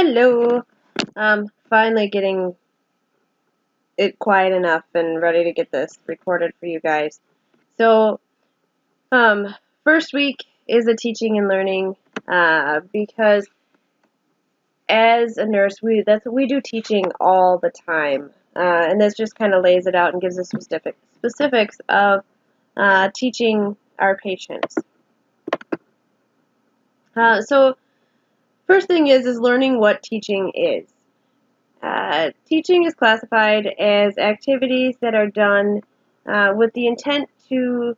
Hello. Finally getting it quiet enough and ready to get this recorded for you guys. So, um, first week is a teaching and learning because as a nurse, we do teaching all the time, and this just kind of lays it out and gives us specifics of teaching our patients. So, first thing is learning what teaching is. Teaching is classified as activities that are done with the intent to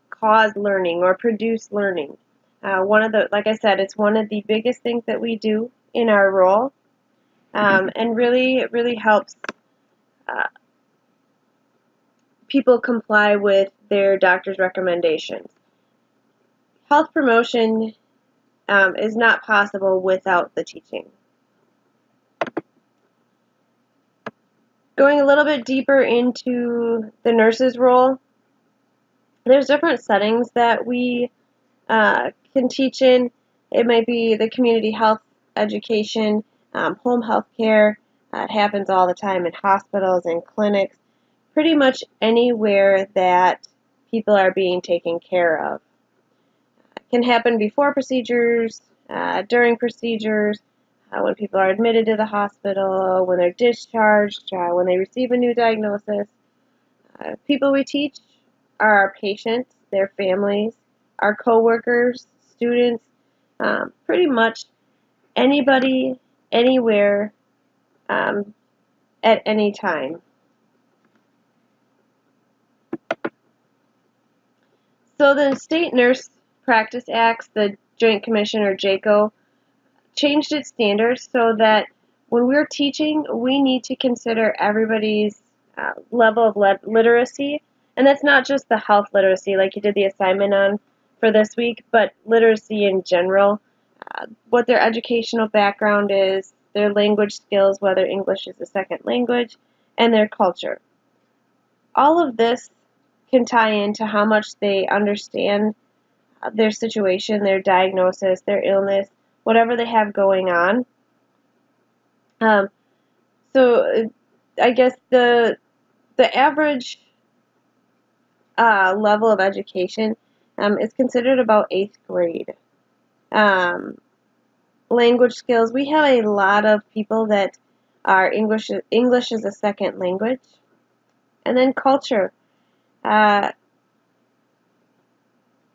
cause learning or produce learning. Like I said, it's one of the biggest things that we do in our role, and really, it really helps uh, people comply with their doctor's recommendations. Health promotion is not possible without the teaching. Going a little bit deeper into the nurse's role, there's different settings that we can teach in. It might be the community health education, home health care. It happens all the time in hospitals and clinics, pretty much anywhere that people are being taken care of. It can happen before procedures, during procedures, when people are admitted to the hospital, when they're discharged, when they receive a new diagnosis. People we teach are our patients, their families, our coworkers, students, pretty much anybody, anywhere, at any time. So the State Nurse Practice Acts, the Joint Commission or JACO, changed its standards so that when we're teaching, we need to consider everybody's level of literacy. And that's not just the health literacy like you did the assignment on for this week, but literacy in general, what their educational background is, their language skills, whether English is a second language, and their culture. All of this can tie into how much they understand their situation, their diagnosis, their illness, whatever they have going on. Um, so I guess the average level of education is considered about 8th grade. Language skills, we have a lot of people that are English is a second language. And then culture uh,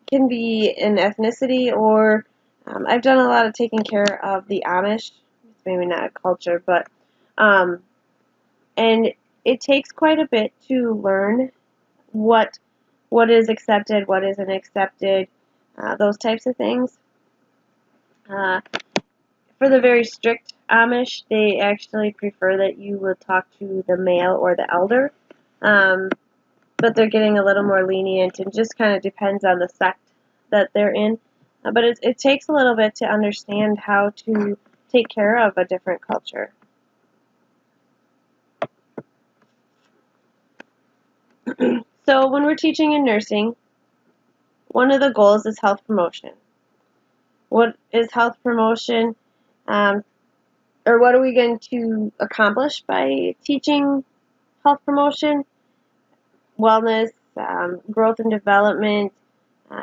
can be an ethnicity, or I've done a lot of taking care of the Amish. It's maybe not a culture, but um, and it takes quite a bit to learn what is accepted, what isn't accepted, those types of things. Uh, for the very strict Amish, they actually prefer that you would talk to the male or the elder, um, but they're getting a little more lenient, and just kind of depends on the sect that they're in. But it takes a little bit to understand how to take care of a different culture. So when we're teaching in nursing, one of the goals is health promotion. What is health promotion? Um, or what are we going to accomplish by teaching health promotion? Wellness, growth and development,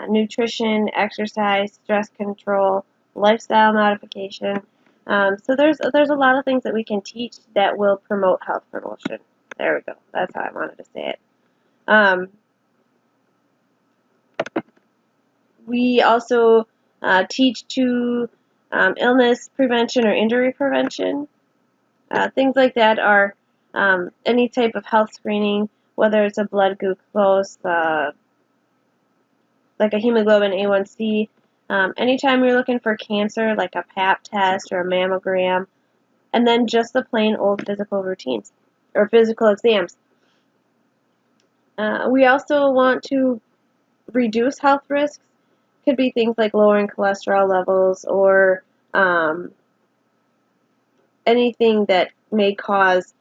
nutrition, exercise, stress control, lifestyle modification. So there's a lot of things that we can teach that will promote health promotion. There we go. That's how I wanted to say it. We also teach to illness prevention or injury prevention. Things like that are any type of health screening, whether it's a blood glucose, like a hemoglobin A1C. Anytime you're looking for cancer, like a pap test or a mammogram, and then just the plain old physical routines or physical exams. We also want to reduce health risks. Could be things like lowering cholesterol levels or anything that may cause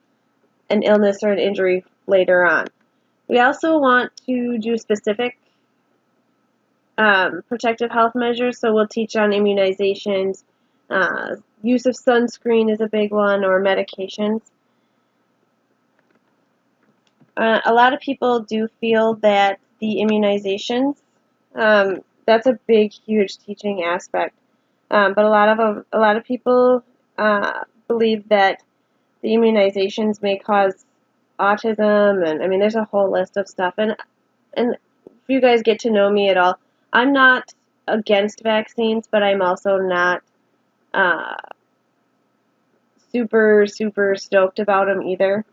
an illness or an injury later on. We also want to do specific protective health measures, so we'll teach on immunizations, Use of sunscreen is a big one, or medications. A lot of people do feel that the immunizations, that's a big, huge teaching aspect. But a lot of people believe that the immunizations may cause autism, and I mean, there's a whole list of stuff. And if you guys get to know me at all, I'm not against vaccines, but I'm also not uh, super, super stoked about them either.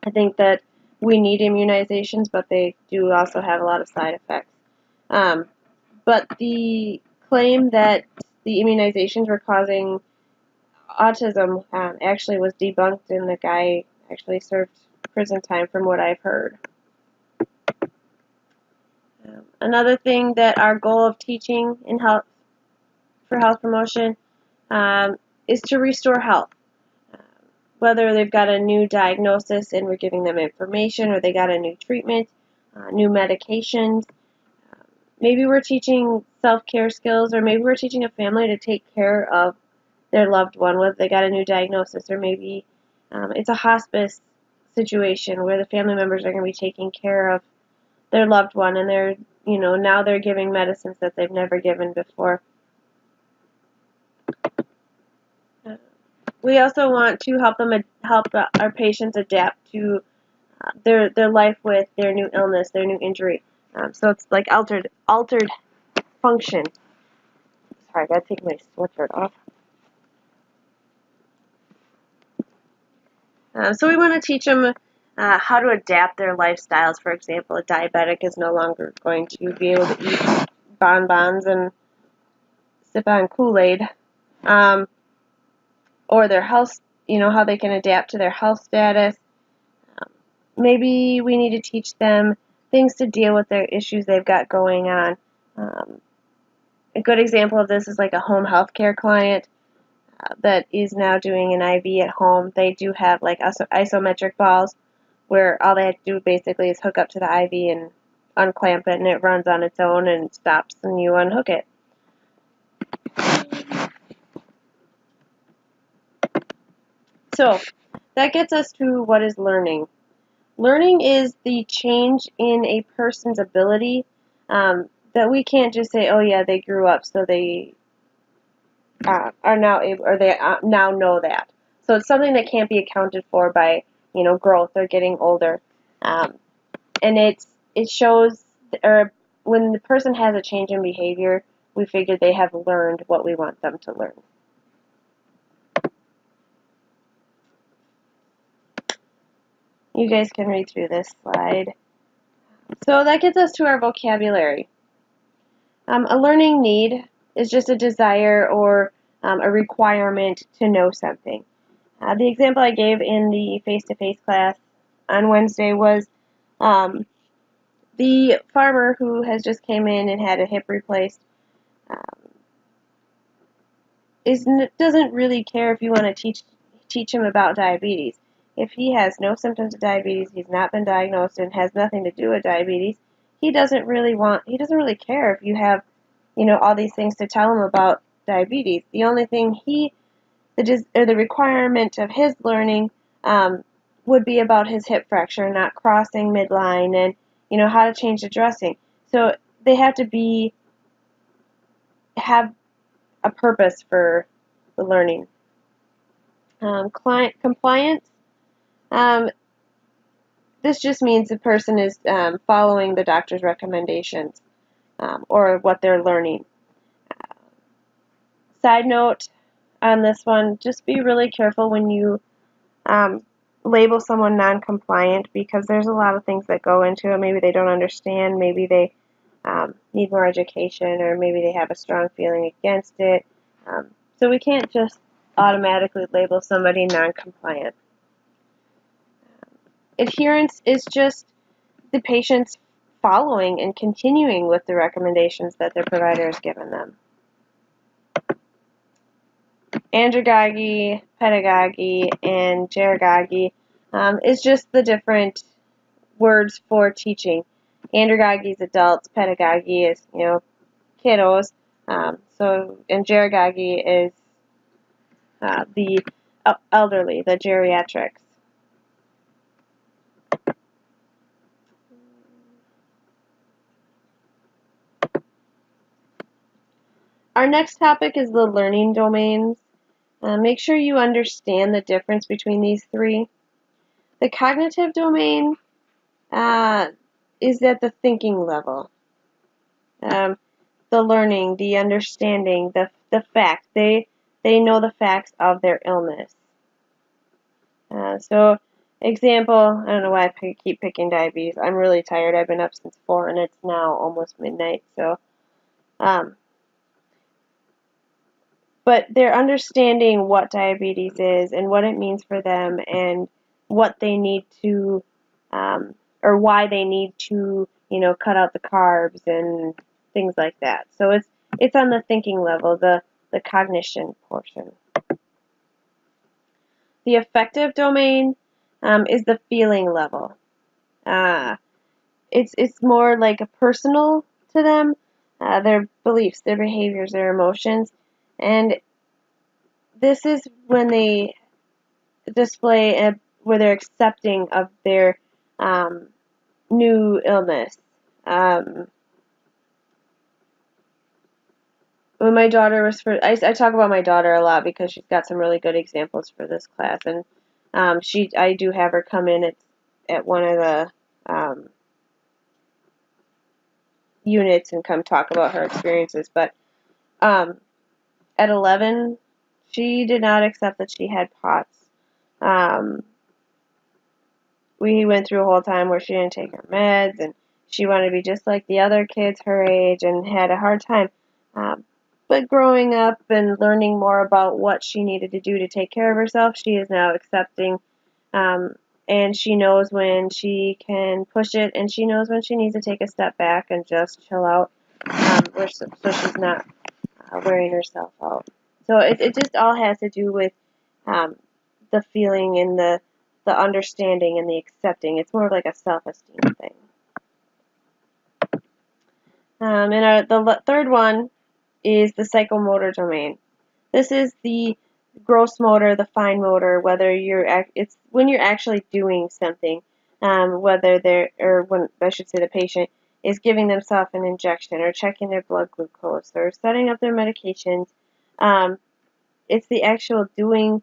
I think that we need immunizations, but they do also have a lot of side effects. Um, but the claim that the immunizations were causing autism actually was debunked, and the guy actually served prison time from what I've heard. Another thing that our goal of teaching in health for health promotion is to restore health. Whether they've got a new diagnosis and we're giving them information, or they got a new treatment, new medications. Maybe we're teaching self-care skills, or maybe we're teaching a family to take care of their loved one, whether they got a new diagnosis, or maybe it's a hospice situation where the family members are going to be taking care of their loved one, and they're, now they're giving medicines that they've never given before. We also want to help our patients adapt to their life with their new illness, their new injury. So it's like altered function. Sorry, I gotta take my sweatshirt off. So we want to teach them how to adapt their lifestyles. For example, a diabetic is no longer going to be able to eat bonbons and sip on Kool-Aid. Or their health, how they can adapt to their health status. Maybe we need to teach them things to deal with their issues they've got going on. A good example of this is like a home health care client that is now doing an IV at home. They do have like isometric balls where all they have to do basically is hook up to the IV and unclamp it, and it runs on its own and stops, and you unhook it. So that gets us to what is learning. Learning is the change in a person's ability that we can't just say, oh yeah, they grew up, so they are now able, or they now know that. So it's something that can't be accounted for by growth or getting older, and it shows, or when the person has a change in behavior, we figure they have learned what we want them to learn. You guys can read through this slide. So that gets us to our vocabulary. A learning need is just a desire or a requirement to know something. The example I gave in the face-to-face class on Wednesday was the farmer who has just came in and had a hip replaced doesn't really care if you want to teach him about diabetes. If he has no symptoms of diabetes, he's not been diagnosed, and has nothing to do with diabetes, he doesn't really care if you have all these things to tell him about diabetes. The only thing the requirement of his learning would be about his hip fracture, not crossing midline, and how to change the dressing. So they have to have a purpose for the learning. Client compliance. This just means the person is following the doctor's recommendations or what they're learning. Side note on this one, just be really careful when you label someone non-compliant, because there's a lot of things that go into it. Maybe they don't understand, maybe they need more education, or maybe they have a strong feeling against it. So we can't just automatically label somebody non-compliant. Adherence is just the patient's following and continuing with the recommendations that their provider has given them. Andragogy, pedagogy, and geragogy is just the different words for teaching. Andragogy is adults, pedagogy is kiddos. And gerogogy is the elderly, the geriatrics. Our next topic is the learning domains. Make sure you understand the difference between these three. The cognitive domain is at the thinking level. The learning, the understanding, the fact. They know the facts of their illness. So, example, I don't know why I keep picking diabetes. I'm really tired. I've been up since 4 and it's now almost midnight. So, but they're understanding what diabetes is and what it means for them and what they need to, or why they need to, cut out the carbs and things like that. So it's on the thinking level, the cognition portion. The affective domain is the feeling level. It's more like a personal to them, their beliefs, their behaviors, their emotions, and this is when they display where they're accepting of their new illness. When my daughter was I talk about my daughter a lot because she's got some really good examples for this class, and I do have her come in at one of the units and come talk about her experiences. But at 11, she did not accept that she had POTS. We went through a whole time where she didn't take her meds, and she wanted to be just like the other kids her age, and had a hard time. But growing up and learning more about what she needed to do to take care of herself, she is now accepting, and she knows when she can push it, and she knows when she needs to take a step back and just chill out, so she's not wearing herself out. So it just all has to do with the feeling and the understanding and the accepting. It's more of like a self-esteem thing. And the third one is the psychomotor domain. This is the gross motor, the fine motor, it's when you're actually doing something, when I should say the patient is giving themselves an injection or checking their blood glucose or setting up their medications. It's the actual doing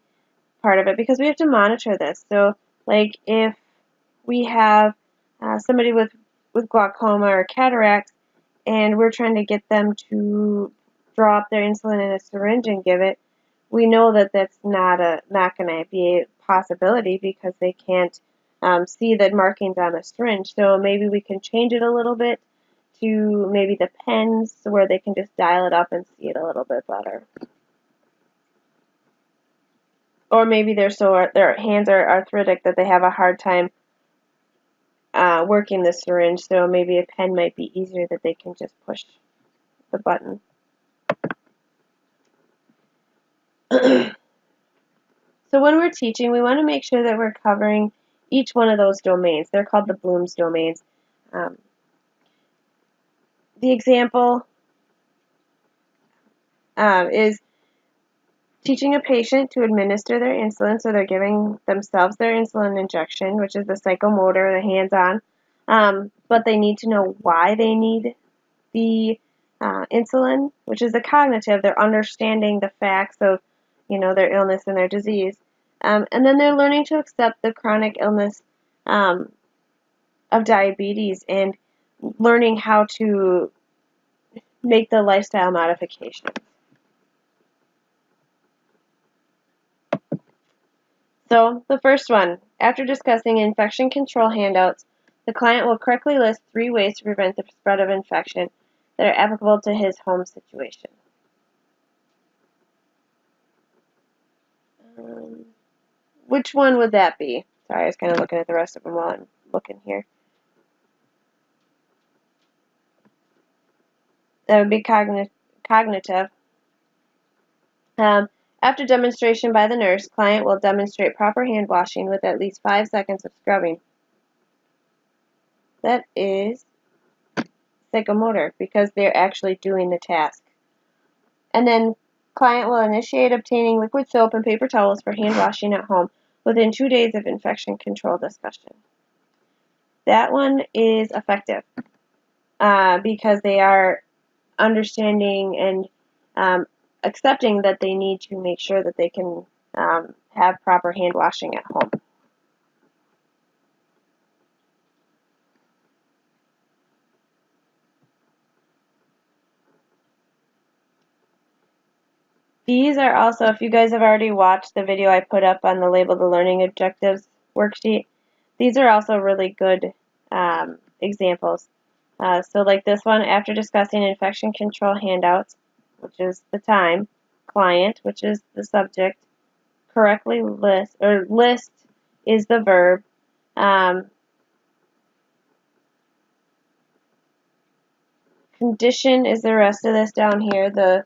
part of it because we have to monitor this. So, like if we have somebody with glaucoma or cataracts, and we're trying to get them to draw up their insulin in a syringe and give it, we know that that's not going to be a possibility because they can't see the markings on the syringe. So maybe we can change it a little bit to maybe the pens where they can just dial it up and see it a little bit better. Or maybe their hands are arthritic that they have a hard time working the syringe, so maybe a pen might be easier that they can just push the button. So when we're teaching, we want to make sure that we're covering each one of those domains. They're called the Bloom's domains. The example is teaching a patient to administer their insulin, so they're giving themselves their insulin injection, which is the psychomotor, the hands-on, but they need to know why they need the insulin, which is the cognitive. They're understanding the facts of, their illness and their disease. And then they're learning to accept the chronic illness of diabetes and learning how to make the lifestyle modifications. So, the first one, after discussing infection control handouts, the client will correctly list 3 ways to prevent the spread of infection that are applicable to his home situation. Which one would that be? Sorry, I was kind of looking at the rest of them while I'm looking here. That would be cognitive. After demonstration by the nurse, client will demonstrate proper hand washing with at least 5 seconds of scrubbing. That is psychomotor because they're actually doing the task. And then client will initiate obtaining liquid soap and paper towels for hand washing at home within 2 days of infection control discussion. That one is effective because they are understanding and accepting that they need to make sure that they can have proper hand washing at home. These are also, if you guys have already watched the video I put up on the Label the Learning Objectives worksheet, these are also really good examples. So like this one, after discussing infection control handouts, which is the time, client, which is the subject, correctly list, or list is the verb, condition is the rest of this down here, the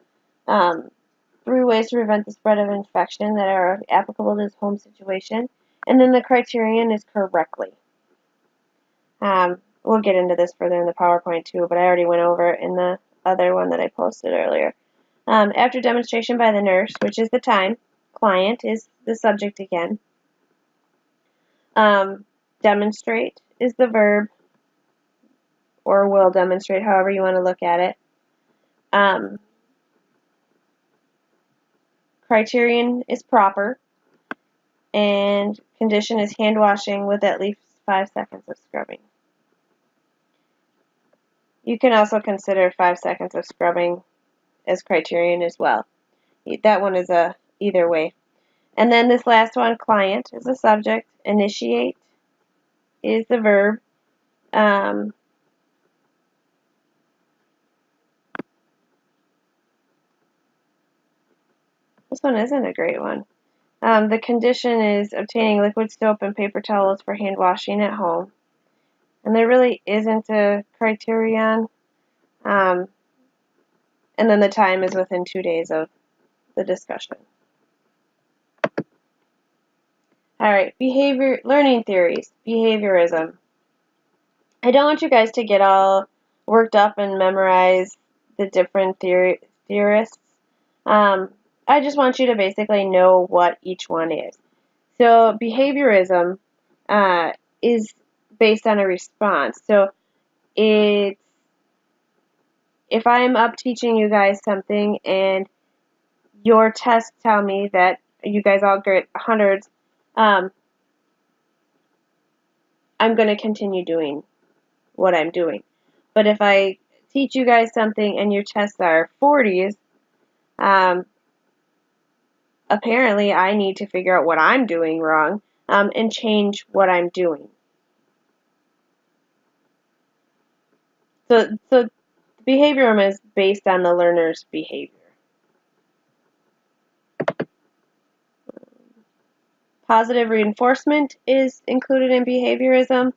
3 ways to prevent the spread of infection that are applicable to this home situation. And then the criterion is correctly. We'll get into this further in the PowerPoint too, but I already went over it in the other one that I posted earlier. After demonstration by the nurse, which is the time, client is the subject again. Demonstrate is the verb, or will demonstrate, however you want to look at it. Criterion is proper, and condition is hand washing with at least 5 seconds of scrubbing. You can also consider 5 seconds of scrubbing as criterion as well. That one is a either way. And then this last one, client, is the subject. Initiate is the verb. This one isn't a great one. The condition is obtaining liquid soap and paper towels for hand washing at home. And there really isn't a criterion. And then the time is within 2 days of the discussion. Alright, learning theories, behaviorism. I don't want you guys to get all worked up and memorize the different theorists. I just want you to basically know what each one is. So behaviorism is based on a response. So if I'm up teaching you guys something and your tests tell me that you guys all get hundreds, I'm going to continue doing what I'm doing. But if I teach you guys something and your tests are 40s, apparently I need to figure out what I'm doing wrong and change what I'm doing. So behaviorism is based on the learner's behavior. Positive reinforcement is included in behaviorism.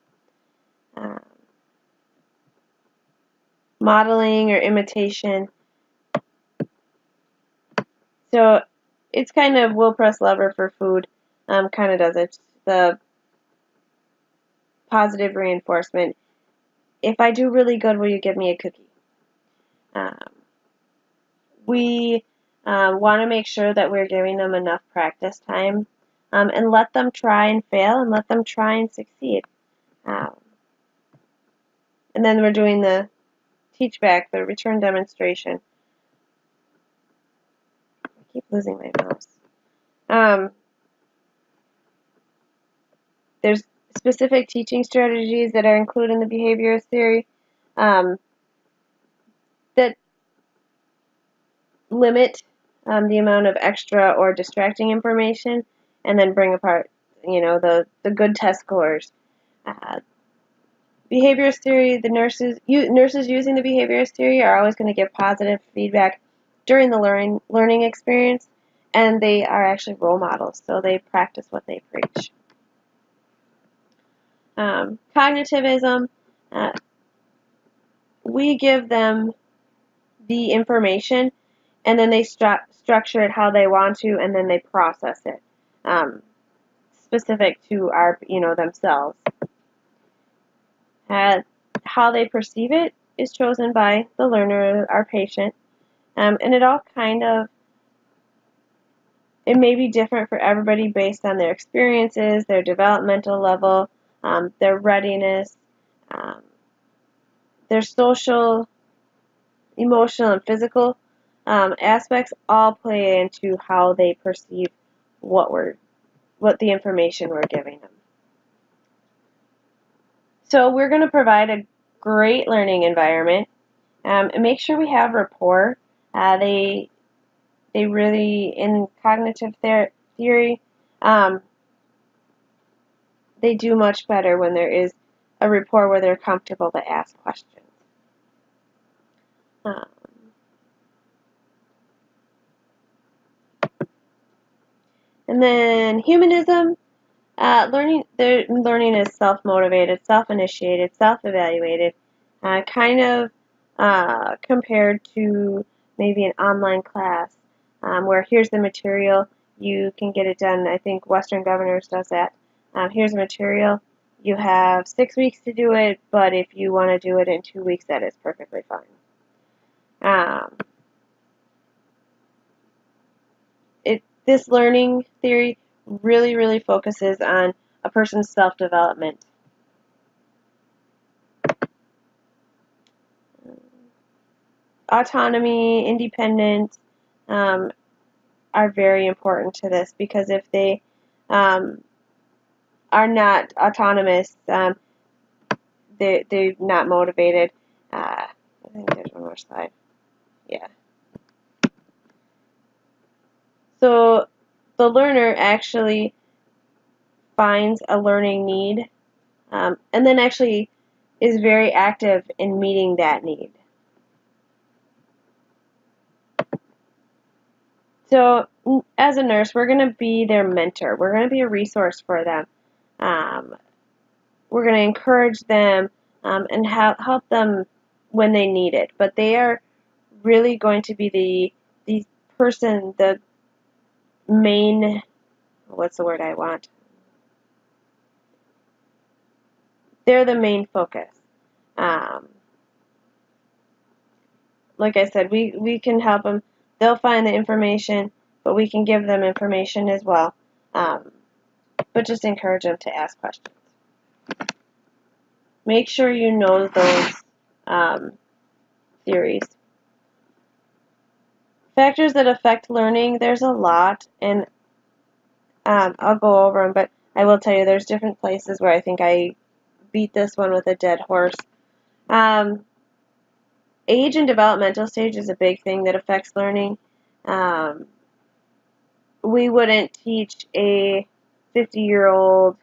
Modeling or imitation. So it's kind of will press lever for food, kind of does it. The positive reinforcement. If I do really good, will you give me a cookie? We want to make sure that we're giving them enough practice time and let them try and fail and let them try and succeed. And then we're doing the teach back, the return demonstration. I keep losing my mouse. There's specific teaching strategies that are included in the behaviorist theory that limit the amount of extra or distracting information and then bring apart, the good test scores. Behaviorist theory, the nurses using the behaviorist theory are always going to give positive feedback during the learning experience, and they are actually role models, so they practice what they preach. Cognitivism, we give them the information, and then they structure it how they want to, and then they process it, specific to themselves. How they perceive it is chosen by the learner, our patient. And it all kind of, it may be different for everybody based on their experiences, their developmental level, their readiness, um, their social, emotional, and physical aspects all play into how they perceive what the information we're giving them. So we're going to provide a great learning environment and make sure we have rapport. They really, in cognitive theory, they do much better when there is a rapport where they're comfortable to ask questions. Um, and then humanism, learning is self-motivated, self-initiated, self-evaluated, kind of compared to maybe an online class where here's the material, you can get it done. I think Western Governors does that. Here's the material, you have 6 weeks to do it, but if you want to do it in 2 weeks, that is perfectly fine. This learning theory really, really focuses on a person's self-development. Autonomy, independence are very important to this because if they are not autonomous, they're not motivated. I think there's one more slide. Yeah. So the learner actually finds a learning need and then actually is very active in meeting that need. So as a nurse, we're going to be their mentor. We're going to be a resource for them. We're going to encourage them and help them when they need it. But they are really going to be the person, the main, what's the word I want? They're the main focus. Like I said, we can help them. They'll find the information, but we can give them information as well. But just encourage them to ask questions. Make sure you know those theories. Factors that affect learning, there's a lot, and I'll go over them, but I will tell you there's different places where I think I beat this one with a dead horse. Age and developmental stage is a big thing that affects learning. We wouldn't teach a 50-year-old,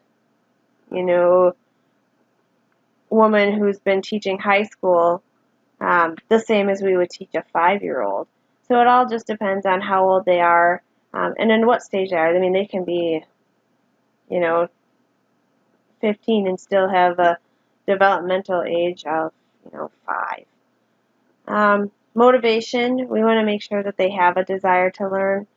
woman who's been teaching high school the same as we would teach a 5-year-old. So it all just depends on how old they are and in what stage they are. I mean, they can be, 15 and still have a developmental age of, 5. Motivation, we want to make sure that they have a desire to learn.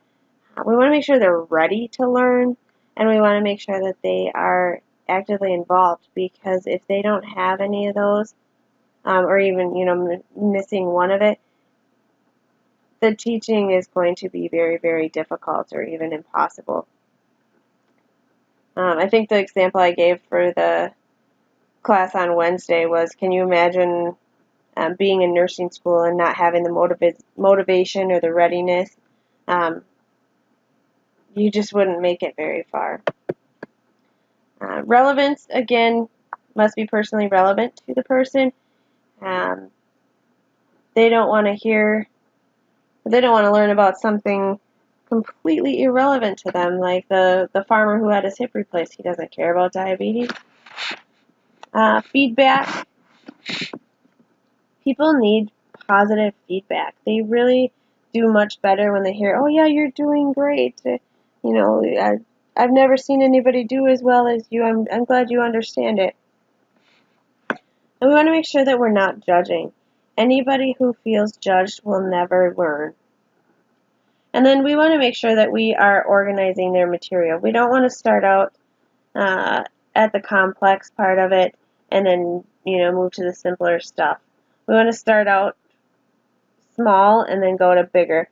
We want to make sure they're ready to learn, and we want to make sure that they are actively involved, because if they don't have any of those, or even, missing one of it, the teaching is going to be very, very difficult or even impossible. I think the example I gave for the class on Wednesday was, can you imagine being in nursing school and not having the motivation or the readiness? You just wouldn't make it very far. Relevance, again, must be personally relevant to the person. They don't want to learn about something completely irrelevant to them, like the farmer who had his hip replaced. He doesn't care about diabetes. Feedback. People need positive feedback. They really do much better when they hear, oh yeah, you're doing great. I've never seen anybody do as well as you. I'm glad you understand it. And we want to make sure that we're not judging. Anybody who feels judged will never learn. And then we want to make sure that we are organizing their material. We don't want to start out at the complex part of it and then, move to the simpler stuff. We want to start out small and then go to bigger.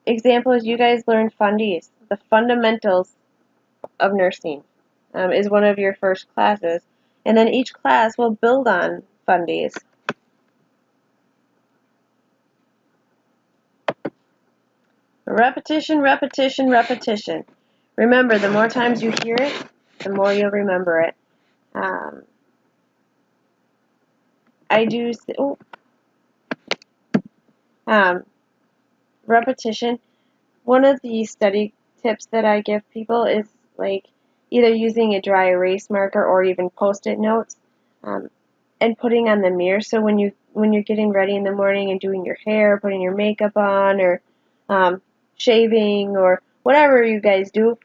Example is you guys learned fundies. The fundamentals of nursing is one of your first classes. And then each class will build on fundies. Repetition, repetition, repetition. Remember, the more times you hear it, the more you'll remember it. I do, repetition. One of the study tips that I give people is like either using a dry erase marker or even post-it notes, and putting on the mirror. So when you're getting ready in the morning and doing your hair, putting your makeup on, or shaving, or whatever you guys do,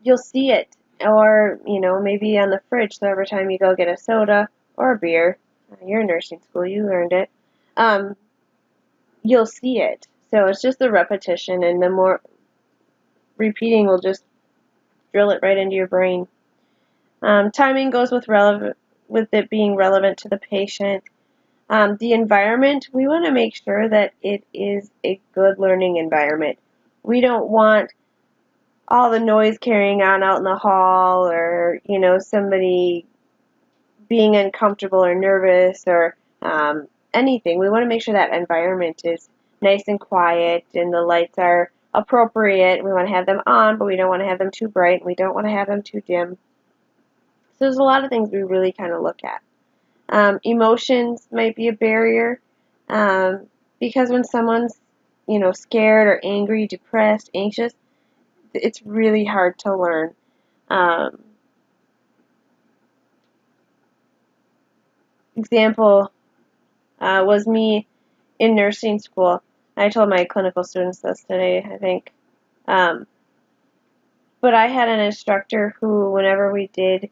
you'll see it. Or maybe on the fridge. So every time you go get a soda or a beer, you're in nursing school, you learned it. You'll see it. So it's just the repetition, and the more repeating will just drill it right into your brain. Timing goes with it being relevant to the patient. The environment, we want to make sure that it is a good learning environment. We don't want all the noise carrying on out in the hall, or somebody being uncomfortable or nervous, or anything. We want to make sure that environment is nice and quiet and the lights are appropriate. We want to have them on, but we don't want to have them too bright, and we don't want to have them too dim. So there's a lot of things we really kind of look at. Emotions might be a barrier, because when someone's scared or angry, depressed, anxious, it's really hard to learn. Example was me in nursing school. I told my clinical students this today, I think. But I had an instructor who, whenever we did,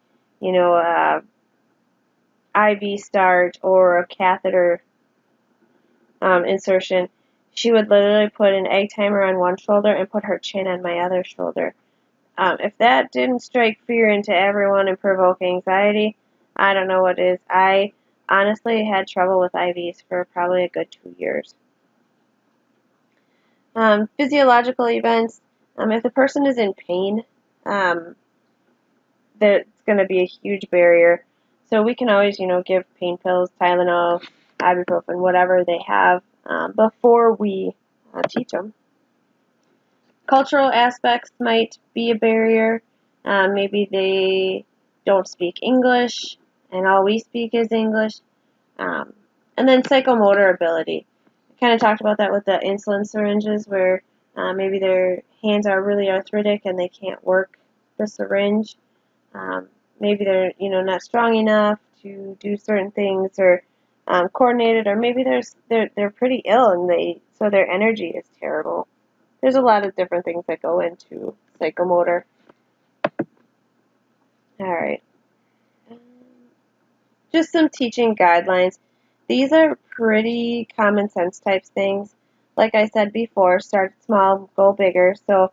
IV start or a catheter insertion, she would literally put an egg timer on one shoulder and put her chin on my other shoulder. If that didn't strike fear into everyone and provoke anxiety, I don't know what is. I honestly had trouble with IVs for probably a good 2 years. Physiological events. If the person is in pain, that's going to be a huge barrier. So we can always, give pain pills, Tylenol, ibuprofen, whatever they have, before we teach them. Cultural aspects might be a barrier. Maybe they don't speak English, and all we speak is English. And then psychomotor ability. I kind of talked about that with the insulin syringes, where maybe their hands are really arthritic and they can't work the syringe. Maybe they're not strong enough to do certain things, or coordinated, or maybe they're pretty ill and so their energy is terrible. There's a lot of different things that go into psychomotor. Alright. Just some teaching guidelines. These are pretty common sense type things. Like I said before, start small, go bigger. So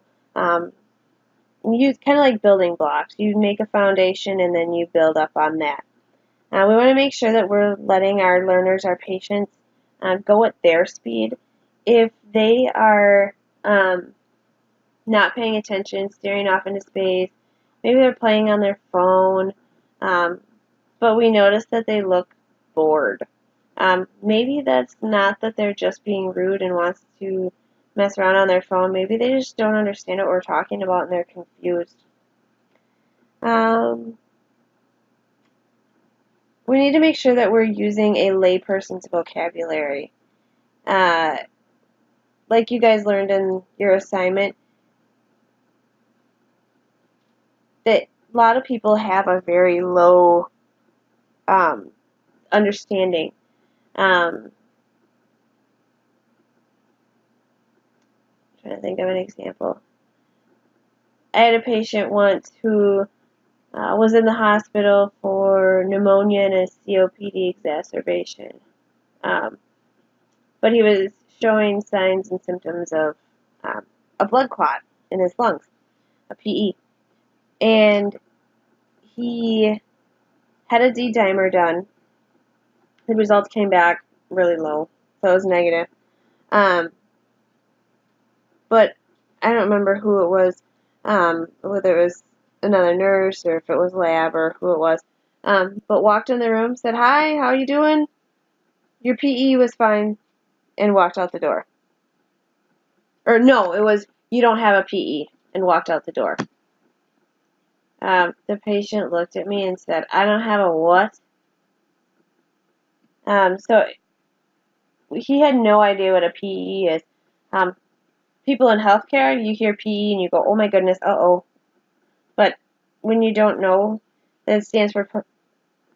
use kind of like building blocks. You make a foundation and then you build up on that. We want to make sure that we're letting our learners, our patients, go at their speed. If they are not paying attention, staring off into space, maybe they're playing on their phone, but we notice that they look bored. Maybe that's not that they're just being rude and wants to mess around on their phone. Maybe they just don't understand what we're talking about and they're confused. We need to make sure that we're using a layperson's vocabulary. Like you guys learned in your assignment, that a lot of people have a very low understanding. I'm trying to think of an example. I had a patient once who was in the hospital for pneumonia and a COPD exacerbation. But he was showing signs and symptoms of a blood clot in his lungs, a PE. And he had a D-dimer done. The results came back really low, so it was negative. But I don't remember who it was, whether it was another nurse or if it was lab or who it was. But walked in the room, said, "Hi, how you doing? Your PE was fine," and walked out the door. Or no, it was, "You don't have a PE," and walked out the door. The patient looked at me and said, "I don't have a what?" So he had no idea what a PE is. People in healthcare, you hear PE and you go, "Oh my goodness, uh-oh." But when you don't know, that it stands for pump.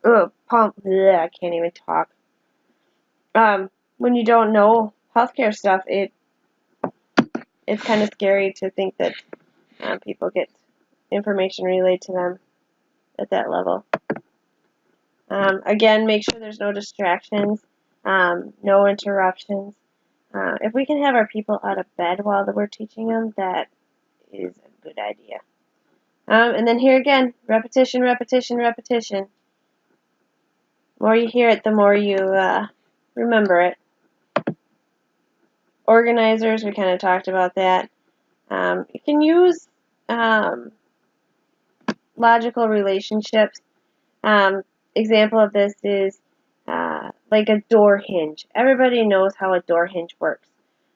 Bleh, I can't even talk. When you don't know healthcare stuff, it's kind of scary to think that people get information relayed to them at that level. Again, make sure there's no distractions, no interruptions. If we can have our people out of bed while we're teaching them, that is a good idea. And then here again, repetition, repetition, repetition. The more you hear it, the more you remember it. Organizers, we kind of talked about that. You can use logical relationships. Example of this is like a door hinge. Everybody knows how a door hinge works.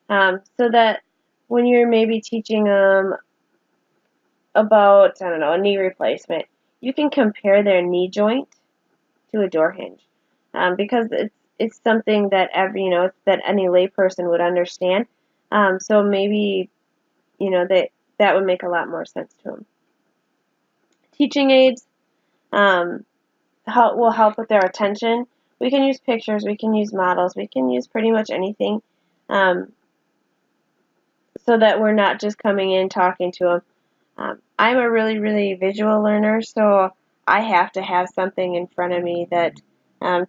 So that when you're maybe teaching them about, I don't know, a knee replacement, you can compare their knee joint to a door hinge, because it's something that that any layperson would understand. So maybe that would make a lot more sense to them. Teaching aids will help with their attention. We can use pictures, we can use models, we can use pretty much anything, so that we're not just coming in talking to them. I'm a really, really visual learner, so I have to have something in front of me that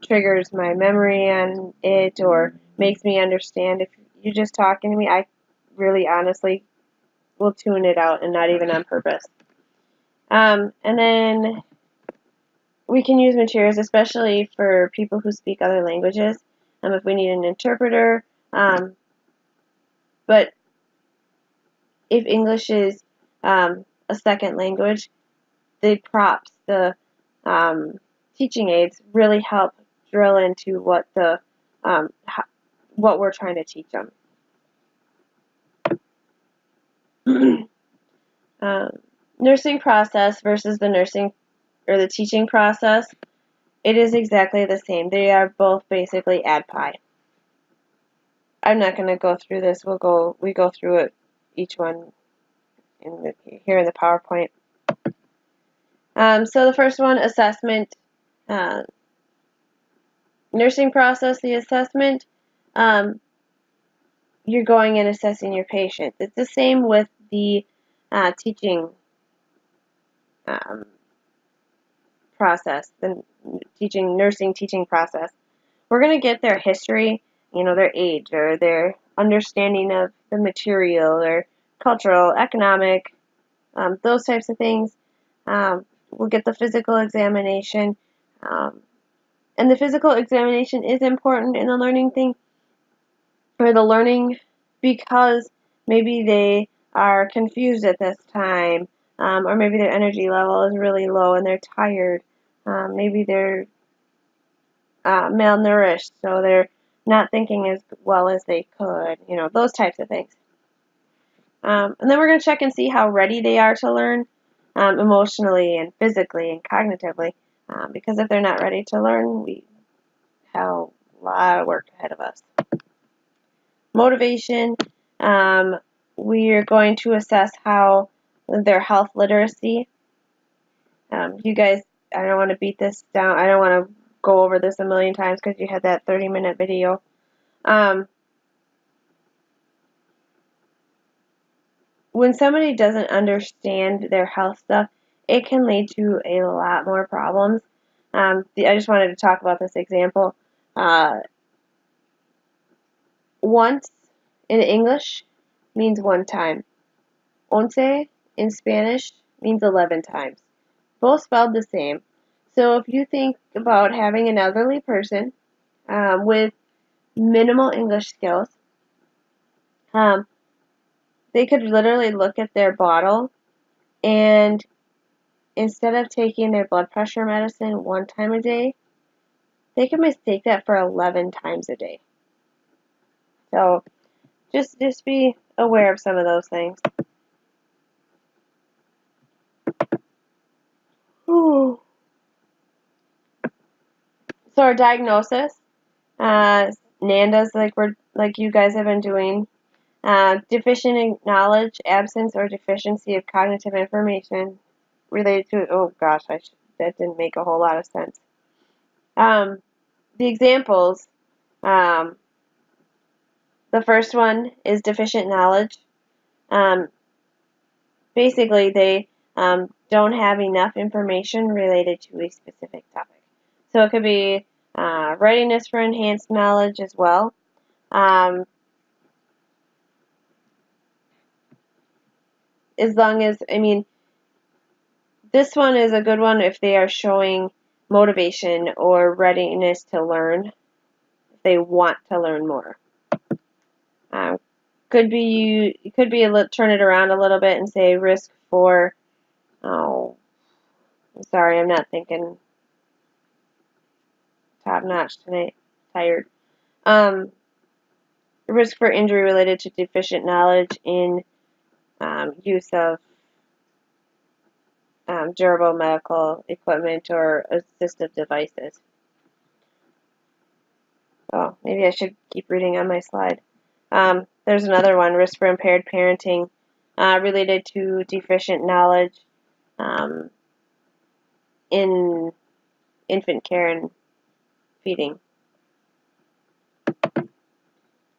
triggers my memory on it or makes me understand. If you're just talking to me, I really honestly will tune it out, and not even on purpose. And then we can use materials, especially for people who speak other languages, if we need an interpreter. But if English is a second language, the props, the teaching aids really help drill into what we're trying to teach them. Nursing process versus the teaching process. It is exactly the same. They are both basically ADPI. I'm not going to go through this. We go through it, each one here in the PowerPoint. So the first one, assessment. Nursing process, the assessment. You're going and assessing your patient. It's the same with the teaching process, the nursing teaching process. We're going to get their history, their age, or their understanding of the material, or cultural, economic, those types of things. We'll get the physical examination. And the physical examination is important in the learning because maybe they are confused at this time, or maybe their energy level is really low and they're tired. Maybe they're malnourished, so they're not thinking as well as they could, those types of things. And then we're going to check and see how ready they are to learn, emotionally and physically and cognitively, because if they're not ready to learn, we have a lot of work ahead of us. Motivation, we are going to assess how their health literacy. You guys, I don't want to beat this down. I don't want to go over this a million times because you had that 30-minute video. When somebody doesn't understand their health stuff, it can lead to a lot more problems. I just wanted to talk about this example. Once in English means one time. Once in Spanish means 11 times. Both spelled the same. So if you think about having an elderly person with minimal English skills, They could literally look at their bottle, and instead of taking their blood pressure medicine 1 time a day, they could mistake that for 11 times a day. So just be aware of some of those things. Ooh. So our diagnosis, NANDAs, like you guys have been doing, deficient in knowledge, absence or deficiency of cognitive information related to, oh gosh, that didn't make a whole lot of sense. The examples, the first one is deficient knowledge. Basically, they don't have enough information related to a specific topic. So it could be readiness for enhanced knowledge as well. As long as, this one is a good one if they are showing motivation or readiness to learn, if they want to learn more. Could be turn it around a little bit and say risk for, oh, I'm sorry, I'm not thinking top notch tonight, tired. Risk for injury related to deficient knowledge in use of durable medical equipment or assistive devices. Oh, maybe I should keep reading on my slide. There's another one, risk for impaired parenting related to deficient knowledge in infant care and feeding.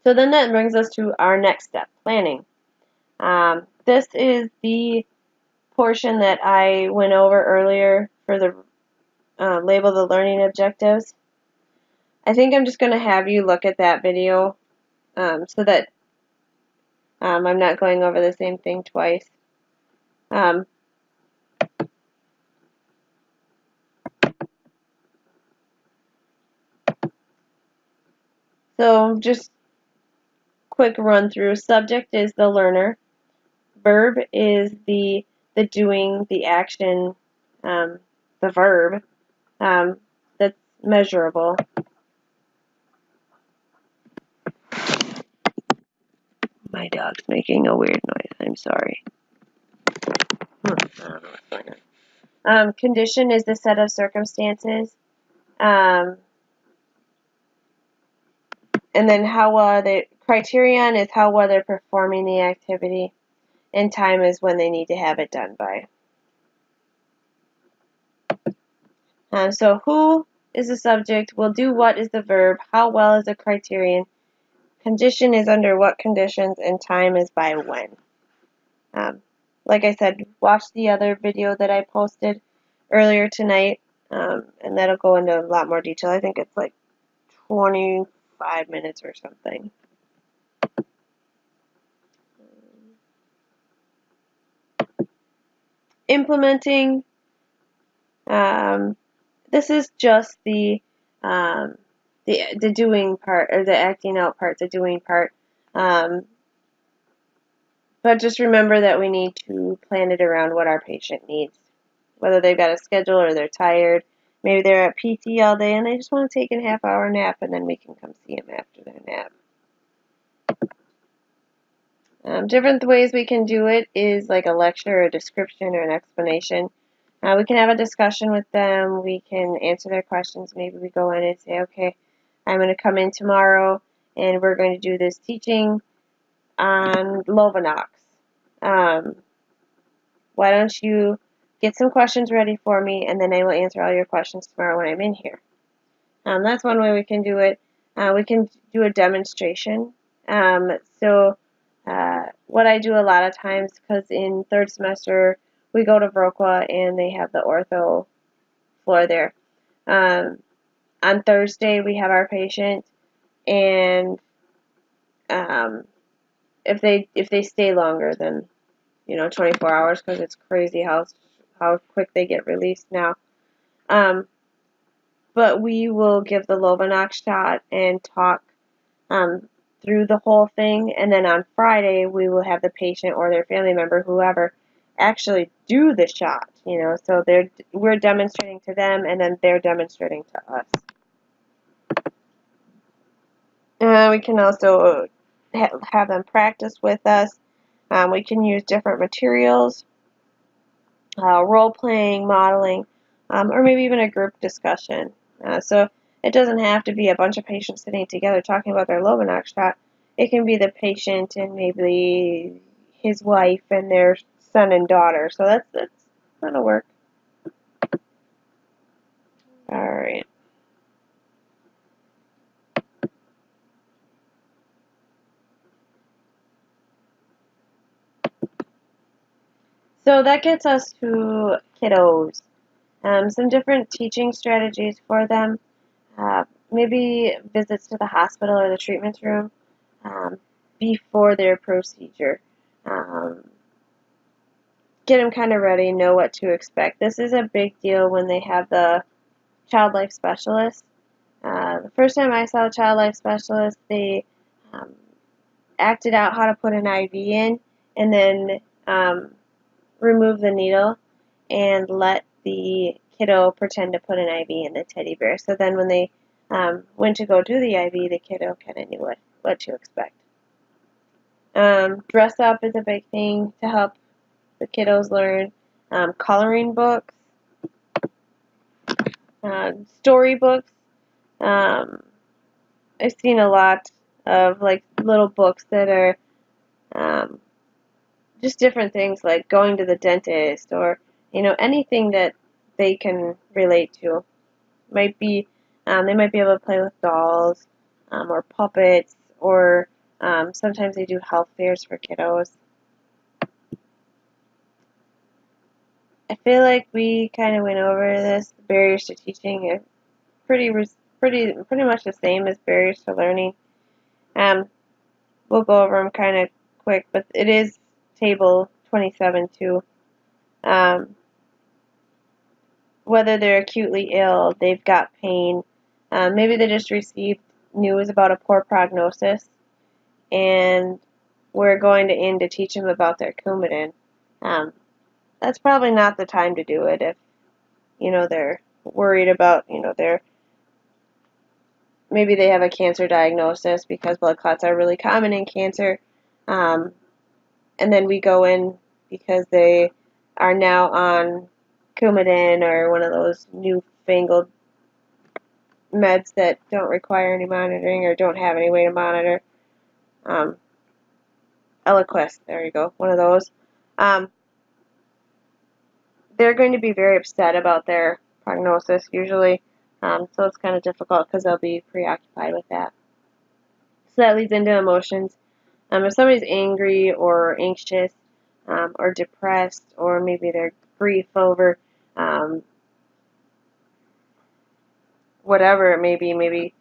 So then that brings us to our next step, planning. This is the portion that I went over earlier for the label the learning objectives. I think I'm just going to have you look at that video so that I'm not going over the same thing twice. So just quick run through. Subject is the learner. Verb is the doing, the action, the verb that's measurable. My dog's making a weird noise. I'm sorry. I don't know what's going on. Condition is the set of circumstances. And then criterion is how well they're performing the activity. And time is when they need to have it done by. So who is the subject? Will do what is the verb? How well is the criterion? Condition is under what conditions, and time is by when. Like I said, watch the other video that I posted earlier tonight, and that'll go into a lot more detail. I think it's like 25 minutes or something. Implementing. This is just the doing part, or the acting out part, the doing part. But just remember that we need to plan it around what our patient needs. Whether they've got a schedule or they're tired. Maybe they're at PT all day and they just want to take a half-hour nap, and then we can come see them after their nap. Different ways we can do it is like a lecture, a description, or an explanation. We can have a discussion with them. We can answer their questions. Maybe we go in and say, okay, I'm going to come in tomorrow and we're going to do this teaching on Lovenox. Why don't you get some questions ready for me, and then I will answer all your questions tomorrow when I'm in here. That's one way we can do it. We can do a demonstration. What I do a lot of times, because in third semester we go to Viroqua and they have the ortho floor there. On Thursday we have our patient, and if they stay longer than 24 hours, because it's crazy how quick they get released now. But we will give the Lovenox shot and talk through the whole thing, and then on Friday we will have the patient or their family member, whoever, actually do the shot. So we're demonstrating to them, and then they're demonstrating to us. We can also have them practice with us. We can use different materials, role-playing, modeling, or maybe even a group discussion. So it doesn't have to be a bunch of patients sitting together talking about their Lovenox shot. It can be the patient and maybe his wife and their son and daughter. So that'll work. All right. So that gets us to kiddos. Some different teaching strategies for them. Maybe visits to the hospital or the treatment room before their procedure. Get them kind of ready, know what to expect. This is a big deal when they have the child life specialist. The first time I saw a child life specialist, they um, acted out how to put an IV in, and then remove the needle and let the kiddo pretend to put an IV in the teddy bear. So then when they went to go do the IV, the kiddo kind of knew what to expect. Dress up is a big thing to help the kiddos learn. Coloring books, storybooks. I've seen a lot of like little books that are just different things like going to the dentist or anything that they can relate to. Might be they might be able to play with dolls or puppets, or sometimes they do health fairs for kiddos. I feel like we kind of went over this. The barriers to teaching are pretty much the same as barriers to learning. We'll go over them kind of quick, but it is table 27 too. Whether they're acutely ill, they've got pain, maybe they just received news about a poor prognosis, and we're going to aim to teach them about their Coumadin. That's probably not the time to do it if they're worried about maybe they have a cancer diagnosis, because blood clots are really common in cancer, and then we go in because they are now on Coumadin or one of those newfangled meds that don't require any monitoring or don't have any way to monitor. Eliquis, there you go, one of those. They're going to be very upset about their prognosis usually, so it's kind of difficult because they'll be preoccupied with that. So that leads into emotions. If somebody's angry or anxious or depressed, or maybe they're grief over whatever it may be, maybe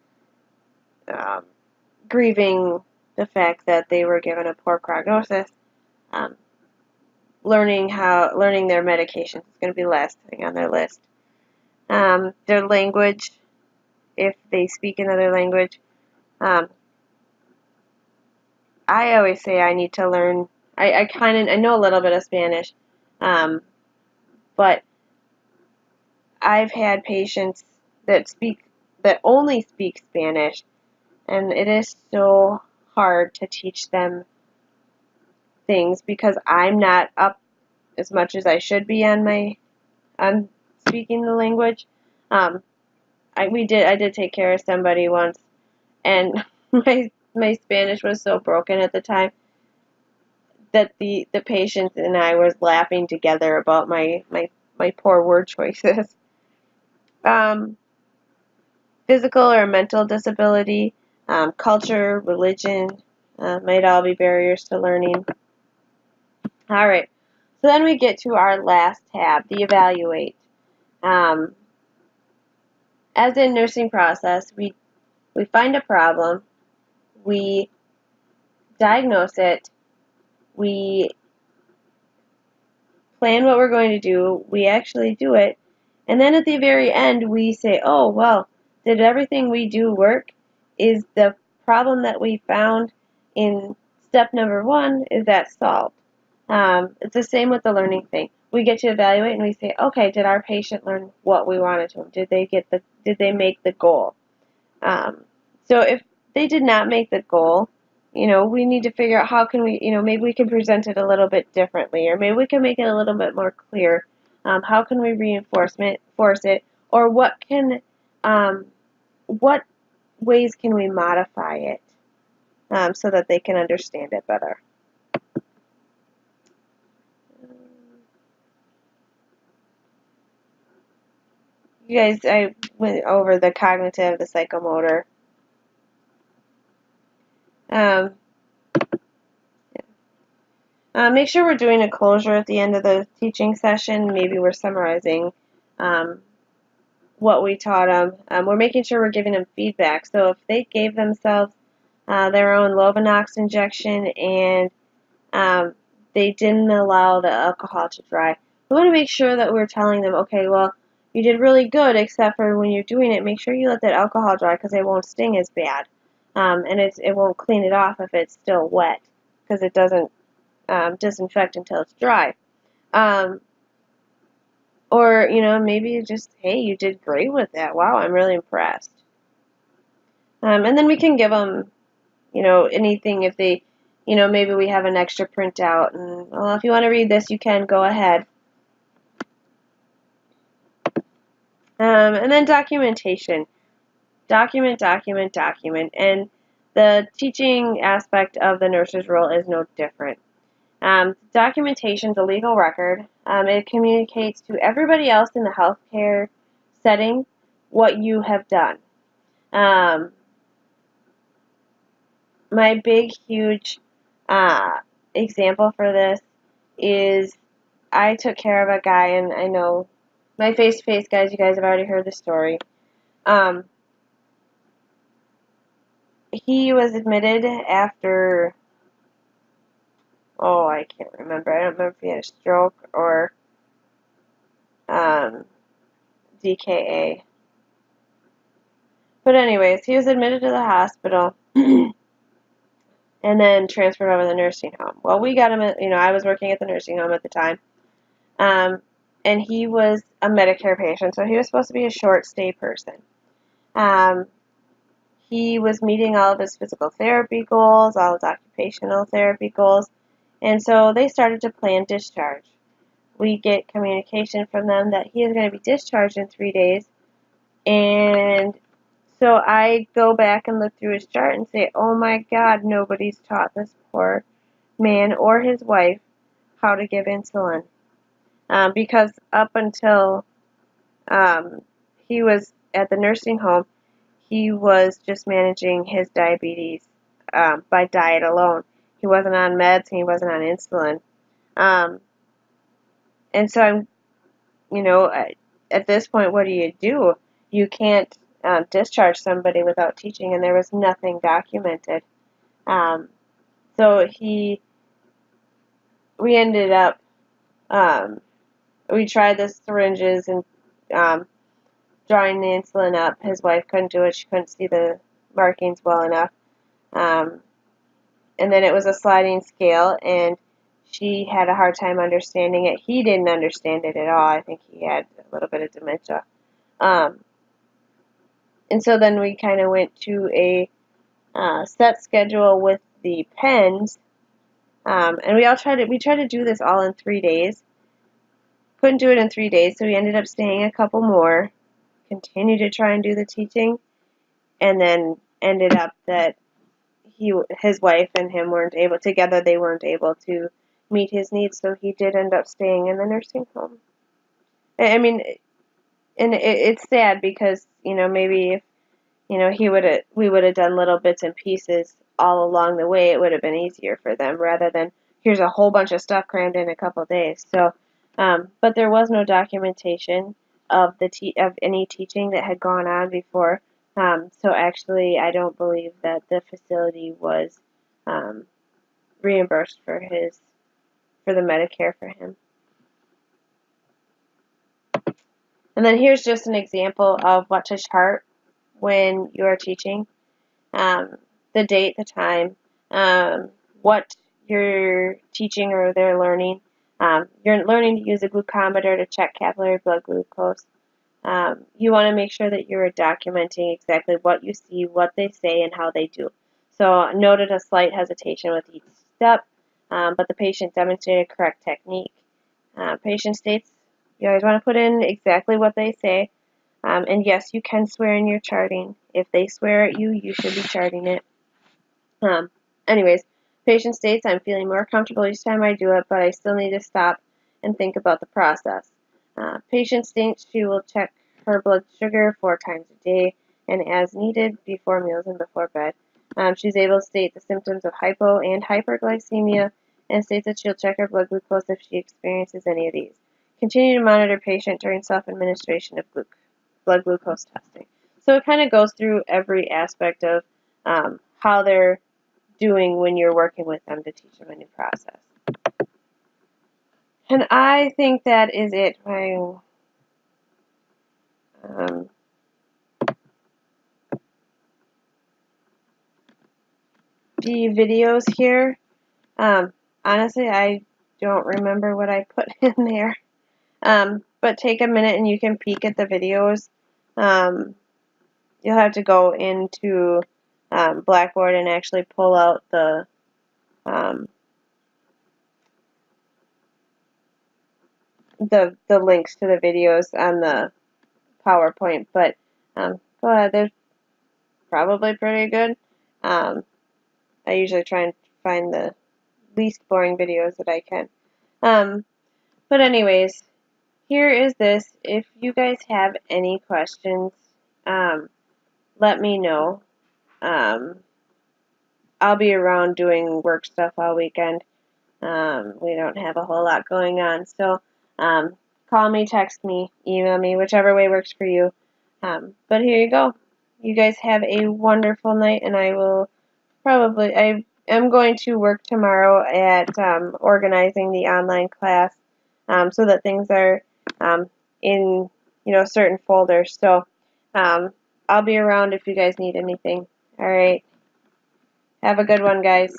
grieving the fact that they were given a poor prognosis, learning their medications is going to be the last thing on their list. Their language, if they speak another language. I always say I need to learn. I know a little bit of Spanish, but I've had patients that only speak Spanish, and it is so hard to teach them things because I'm not up as much as I should be on speaking the language. I did take care of somebody once, and my Spanish was so broken at the time that the patient and I was laughing together about my poor word choices. Physical or mental disability, culture, religion, might all be barriers to learning. All right, so then we get to our last tab, the evaluate. As in nursing process, we find a problem, we diagnose it, we plan what we're going to do, we actually do it, and then at the very end we say, oh, well, did everything we do work? Is the problem that we found in step number 1 is that solved. It's the same with the learning thing. We get to evaluate and we say, okay, did our patient learn what we wanted to? Did they make the goal? So if they did not make the goal, we need to figure out how can we, maybe we can present it a little bit differently, or maybe we can make it a little bit more clear. How can we reinforce it, or what ways can we modify it so that they can understand it better? You guys, I went over the cognitive, the psychomotor. Make sure we're doing a closure at the end of the teaching session. Maybe we're summarizing what we taught them. We're making sure we're giving them feedback. So if they gave themselves their own Lovenox injection and they didn't allow the alcohol to dry, we want to make sure that we're telling them, okay, well, you did really good, except for when you're doing it, make sure you let that alcohol dry because it won't sting as bad. And it won't clean it off if it's still wet because it doesn't disinfect until it's dry. Or, maybe just, hey, you did great with that. Wow, I'm really impressed. And then we can give them, anything if they, maybe we have an extra printout. And, well, if you want to read this, you can go ahead. And then documentation. Document. And the teaching aspect of the nurse's role is no different. Documentation is a legal record. It communicates to everybody else in the healthcare setting what you have done. My big, huge example for this is I took care of a guy, and I know my face-to-face guys, you guys have already heard the story. He was admitted after, I can't remember. I don't remember if he had a stroke or DKA. But anyways, he was admitted to the hospital and then transferred over to the nursing home. Well, we got him I was working at the nursing home at the time. And he was a Medicare patient, so he was supposed to be a short stay person. He was meeting all of his physical therapy goals, all his occupational therapy goals, and so they started to plan discharge. We get communication from them that he is going to be discharged in 3 days, and so I go back and look through his chart and say, oh my God, nobody's taught this poor man or his wife how to give insulin. Because up until he was at the nursing home, he was just managing his diabetes by diet alone. He wasn't on meds and he wasn't on insulin. And so I'm, at this point, what do? You can't discharge somebody without teaching, and there was nothing documented. So we ended up, we tried the syringes and drawing the insulin up. His wife couldn't do it. She couldn't see the markings well enough. And then it was a sliding scale, and she had a hard time understanding it. He didn't understand it at all. I think he had a little bit of dementia. And so then we kind of went to a set schedule with the pens, and we tried to do this all in 3 days. Couldn't do it in 3 days, so we ended up staying a couple more, continued to try and do the teaching, and then ended up that his wife and him weren't able to meet his needs, so he did end up staying in the nursing home. I mean, and it's sad because, maybe if, we would have done little bits and pieces all along the way, it would have been easier for them rather than here's a whole bunch of stuff crammed in a couple of days. So, but there was no documentation of any teaching that had gone on before. So actually, I don't believe that the facility was reimbursed for the Medicare for him. And then here's just an example of what to chart when you are teaching. the date, the time, what you're teaching or they're learning. You're learning to use a glucometer to check capillary blood glucose. You want to make sure that you're documenting exactly what you see, what they say, and how they do. So noted a slight hesitation with each step, but the patient demonstrated correct technique. Patient states you always want to put in exactly what they say. And yes, you can swear in your charting. If they swear at you, you should be charting it. Anyways, patient states, I'm feeling more comfortable each time I do it, but I still need to stop and think about the process. Patient states she will check her blood sugar 4 times a day and as needed before meals and before bed. She's able to state the symptoms of hypo and hyperglycemia and states that she'll check her blood glucose if she experiences any of these. Continue to monitor patient during self-administration of blood glucose testing. So it kind of goes through every aspect of how they're doing when you're working with them to teach them a new process. And I think that is it. The videos here, honestly, I don't remember what I put in there. But take a minute and you can peek at the videos. You'll have to go into Blackboard and actually pull out the links to the videos on the PowerPoint. But go ahead, they're probably pretty good. I usually try and find the least boring videos that I can. But anyways, here is this. If you guys have any questions, let me know. I'll be around doing work stuff all weekend. We don't have a whole lot going on, so call me, text me, email me, whichever way works for you. But here you go. You guys have a wonderful night, and I am going to work tomorrow at organizing the online class so that things are in certain folders. So I'll be around if you guys need anything. All right. Have a good one, guys.